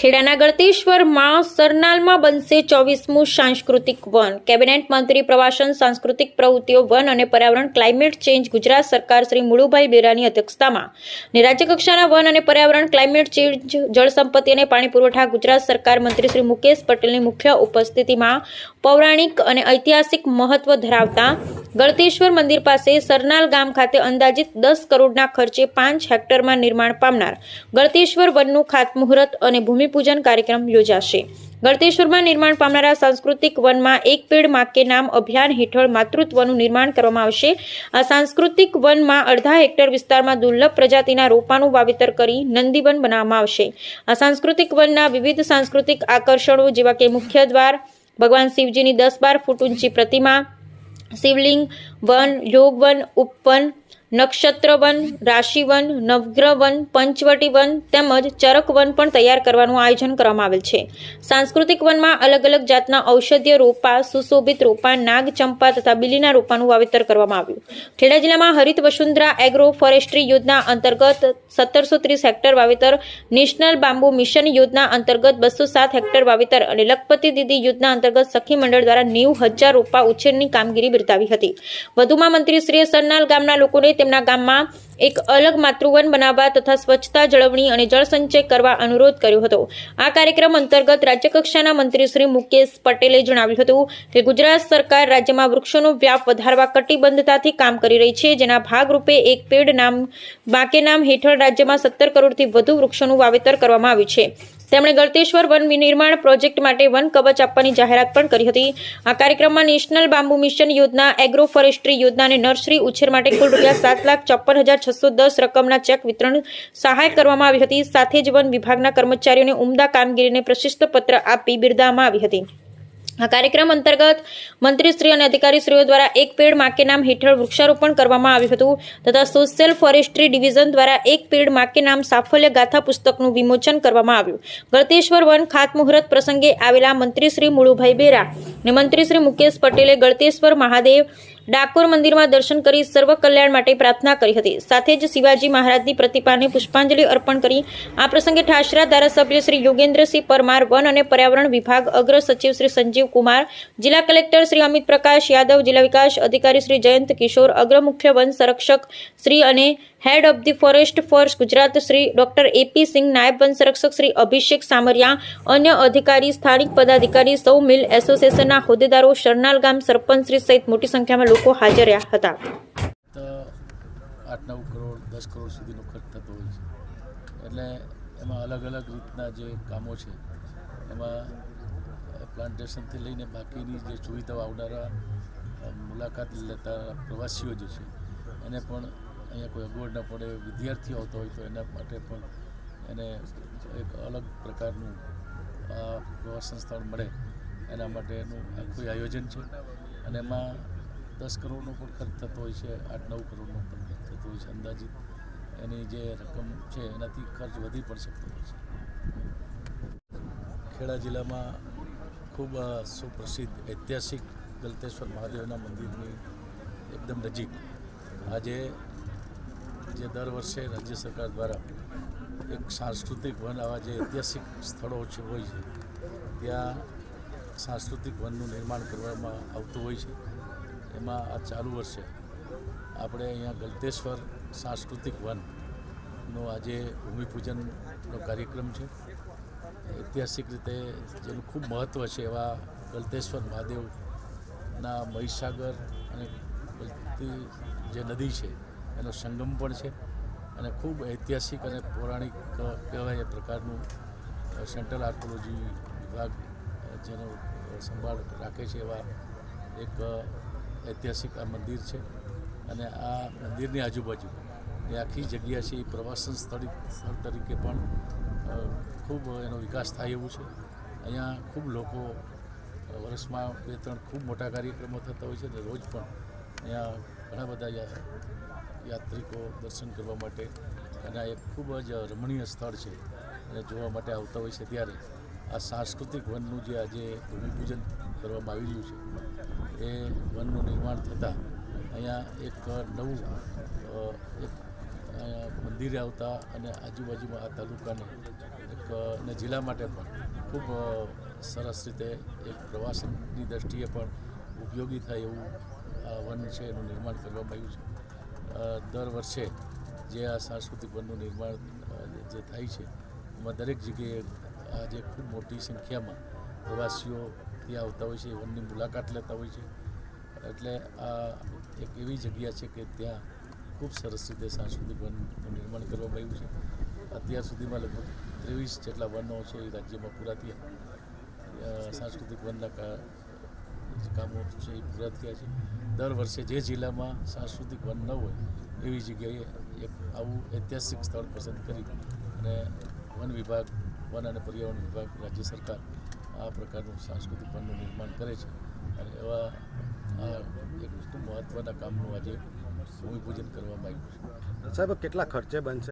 ખેડાના ગળતેશ્વરમાં સરનાલમાં બનશે 24મું સાંસ્કૃતિક one. Cabinet મંત્રી પ્રવાસન, સાંસ્કૃતિક પ્રવૃત્તિઓ, વન અને પર્યાવરણ, ક્લાઇમેટ ચેન્જ ગુજરાત સરકાર શ્રી મુળુભાઈ બેરાની અધ્યક્ષતામાં અને રાજ્યકક્ષાના વન અને પર્યાવરણ, ક્લાઇમેટ ચેન્જ, જળ સંપત્તિ અને પાણી પુરવઠા ગુજરાત સરકાર મંત્રી શ્રી મુકેશ પટેલની મુખ્ય ઉપસ્થિતિમાં પૌરાણિક અને ઐતિહાસિક મહત્વ ધરાવતા ગળતેશ્વર મંદિર પાસે સરનાલ ગામ ખાતે અંદાજિત 10 કરોડના ખર્ચે 5 હેક્ટરમાં નિર્માણ પામનાર ગળતેશ્વર વનનું ખાતમુહૂર્ત અને ભૂમિપૂજન કાર્યક્રમ યોજાશે. ગળતેશ્વરમાં નિર્માણ પામનારા સાંસ્કૃતિક વનમાં એક પેડ માં કે નામ અભિયાન હેઠળ માતૃત્વનું નિર્માણ કરવામાં આવશે. આ સાંસ્કૃતિક વનમાં અડધા હેક્ટર વિસ્તારમાં દુર્લભ પ્રજાતિના રોપાનું વાવેતર કરી નંદીવન બનાવવામાં આવશે. આ સાંસ્કૃતિક વનના વિવિધ સાંસ્કૃતિક આકર્ષણો જેવા કે મુખ્ય દ્વાર, ભગવાન શિવજીની 10-12 ફૂટ ઊંચી પ્રતિમા, શિવલિંગ વન, યોગ વન, ઉપવન, નક્ષત્ર વન, રાશિ વન, નવગ્રહ વન, પંચવટી વન તેમજ ચરક વન પણ તૈયાર કરવાનું આયોજન કરવામાં આવેલ છે. સાંસ્કૃતિક વનમાં અલગ અલગ જાતના ઔષધીય રોપા, સુશોભિત રોપા, નાગ ચંપા તથા બીલીના રોપાનું વાવેતર કરવામાં આવ્યું. ખેડા જિલ્લામાં હરિત વસુંધરા એગ્રો ફોરેસ્ટ્રી યોજના અંતર્ગત 1730 હેક્ટર વાવેતર, નેશનલ બાંબુ મિશન યોજના અંતર્ગત 207 હેક્ટર વાવેતર અને લખપતિ દીદી યોજના અંતર્ગત સખી મંડળ દ્વારા 90,000 રોપા ઉછેરની કામગીરી બિરદાવી હતી. વધુમાં મંત્રીશ્રીએ સરનાલ ગામના લોકોને તેમના ગામમાં એક અલગ માતૃવન બનાવવા તથા સ્વચ્છતા જાળવણી અને જળસંચય કરવા અનુરોધ કર્યો હતો. આ કાર્યક્રમ અંતર્ગત રાજ્યકક્ષાના મંત્રી શ્રી મુકેશ પટેલે જણાવ્યું હતું કે ગુજરાત સરકાર રાજ્યમાં વૃક્ષોનો વ્યાપ વધારવા કટિબદ્ધતાથી કામ કરી રહી છે, જેના ભાગરૂપે એક પેડ નામ બાકે નામ હેઠળ રાજ્યમાં 17 કરોડથી વધુ વૃક્ષોનું વાવેતર કરવામાં આવ્યું છે. તેમણે ગળતેશ્વર વન નિર્માણ પ્રોજેક્ટ માટે વન કવચ આપવાની જાહેરાત પણ કરી હતી. આ કાર્યક્રમમાં નેશનલ બાંબુ મિશન યોજના, એગ્રો ફોરેસ્ટ્રી યોજના અને નર્સરી ઉછેર માટે કુલ ₹7,54,610 રકમના ચેક વિતરણ સહાય કરવામાં આવી હતી. સાથે જ વન વિભાગના કર્મચારીઓને ઉમદા કામગીરીને પ્રશસ્તિ પત્ર આપી બિરદાવવામાં આવી હતી. આ કાર્યક્રમ અંતર્ગત મંત્રીશ્રી અને અધિકારીશ્રીઓ દ્વારા એક પેડ માં કે નામ હેઠળ વૃક્ષારોપણ કરવામાં આવ્યું હતું તથા સોશિયલ ફોરેસ્ટ્રી ડિવિઝન દ્વારા એક પેડ માં કે નામ સાફલ્ય ગાથા પુસ્તકનું વિમોચન કરવામાં આવ્યું. ગળતેશ્વર વન ખાતમુહૂર્ત પ્રસંગે આવેલા મંત્રીશ્રી મુળુભાઈ બેરા અને મંત્રીશ્રી મુકેશ પટેલે ગળતેશ્વર મહાદેવ ડાકોર મંદિરમાં દર્શન કરી સર્વ કલ્યાણ માટે પ્રાર્થના કરી હતી. સાથે જ શિવાજી મહારાજની પ્રતિમાને પુષ્પાંજલિ અર્પણ કરી. આ પ્રસંગે ઠાસરા ધારાસભ્ય શ્રી યોગેન્દ્રસિંહ પરમાર, વન અને પર્યાવરણ વિભાગ અગ્ર સચિવ શ્રી સંજીવ કુમાર, જિલ્લા કલેક્ટર શ્રી અમિત પ્રકાશ યાદવ, જિલ્લા વિકાસ અધિકારી શ્રી જયંત કિશોર, અગ્ર મુખ્ય વન સંરક્ષક શ્રી અને head of the forest force Gujarat Shri doctor A P Singh, નાયબ વન સંરક્ષક શ્રી અભિષેક સામરિયા, અન્ય અધિકારી, સ્થાનિક પદાધિકારી, સૌ મિલ એસોસિએશનના હોદ્દેદારો, સરનાલ ગામ સરપંચ શ્રી સહિત મોટી સંખ્યામાં લોકો હાજર રહ્યા હતા. 8-9 કરોડ 10 કરોડ સુધીનો ખર્ચ થતો હોય છે. એટલે એમાં અલગ અલગ રીતના જે કામો છે એમાં પ્લાન્ટેશનથી લઈને બાકીની જે સુવિધાઓ આવનારા મુલાકાત લેતા પ્રવાસીઓ જે છે એને પણ અહીંયા કોઈ અગવડ ન પડે, વિદ્યાર્થીઓ આવતા હોય તો એના માટે પણ એને એક અલગ પ્રકારનું પ્રવાસન સ્થળ મળે એના માટેનું આખું આયોજન છે. અને એમાં 10 કરોડનો પણ ખર્ચ થતો હોય છે, 8-9 કરોડનો પણ ખર્ચ થતો હોય છે. અંદાજિત એની જે રકમ છે એનાથી ખર્ચ વધી પણ શકતો હોય છે. ખેડા જિલ્લામાં ખૂબ સુપ્રસિદ્ધ ઐતિહાસિક ગળતેશ્વર મહાદેવના મંદિરની એકદમ નજીક આજે જે દર વર્ષે રાજ્ય સરકાર દ્વારા એક સાંસ્કૃતિક વન, આવા જે ઐતિહાસિક સ્થળો છે હોય છે ત્યાં સાંસ્કૃતિક વનનું નિર્માણ કરવામાં આવતું હોય છે. એમાં આ ચાલુ વર્ષે આપણે અહીંયા ગળતેશ્વર સાંસ્કૃતિક વનનો આજે ભૂમિપૂજનનો કાર્યક્રમ છે. ઐતિહાસિક રીતે જેનું ખૂબ મહત્ત્વ છે એવા ગળતેશ્વર મહાદેવના મહીસાગર અને ગળતી જે નદી છે એનો સંગમ પણ છે અને ખૂબ ઐતિહાસિક અને પૌરાણિક કહેવાય એ પ્રકારનું સેન્ટ્રલ આર્કોલોજી વિભાગ જેનો સંભાળ રાખે છે એવા એક ઐતિહાસિક આ મંદિર છે. અને આ મંદિરની આજુબાજુ એ આખી જગ્યા છે એ પ્રવાસન સ્થળ તરીકે પણ ખૂબ એનો વિકાસ થાય એવું છે. અહીંયા ખૂબ લોકો વર્ષમાં 2-3 ખૂબ મોટા કાર્યક્રમો થતા હોય છે અને રોજ પણ અહીંયા ઘણા બધા યાત્રિકો દર્શન કરવા માટે અને એક ખૂબ જ રમણીય સ્થળ છે અને જોવા માટે આવતા હોય છે. ત્યારે આ સાંસ્કૃતિક વનનું જે આજે ભૂમિપૂજન કરવામાં આવી રહ્યું છે એ વનનું નિર્માણ થતાં અહીંયા એક નવું એક મંદિરે આવતા અને આજુબાજુમાં આ તાલુકાને એક અને જિલ્લા માટે પણ ખૂબ સરસ રીતે એક પ્રવાસનની દ્રષ્ટિએ પણ ઉપયોગી થાય એવું આ વન છે એનું નિર્માણ કરવામાં આવ્યું છે. દર વર્ષે જે આ સાંસ્કૃતિક વનનું નિર્માણ જે થાય છે એમાં દરેક જગ્યાએ આજે ખૂબ મોટી સંખ્યામાં પ્રવાસીઓ ત્યાં આવતા હોય છે, વનની મુલાકાત લેતા હોય છે. એટલે આ એક એવી જગ્યા છે કે ત્યાં ખૂબ સરસ રીતે સાંસ્કૃતિક વનનું નિર્માણ કરવામાં આવ્યું છે. અત્યાર સુધીમાં લગભગ 23 જેટલા વનો છે એ રાજ્યમાં પૂરા થયા. સાંસ્કૃતિક વનના કામો છે એ પૂરા થયા છે. દર વર્ષે જે જિલ્લામાં સાંસ્કૃતિક વન ન હોય એવી જગ્યાએ એક આવું ઐતિહાસિક સ્થળ પસંદ કરી અને વન વિભાગ, વન અને પર્યાવરણ વિભાગ, રાજ્ય સરકાર આ પ્રકારનું સાંસ્કૃતિક વનનું નિર્માણ કરે છે. અને એવા આ એક ખૂબ મહત્ત્વના કામનું આજે ભૂમિપૂજન કરવામાં આવ્યું છે. સાહેબ, કેટલા ખર્ચે બનશે?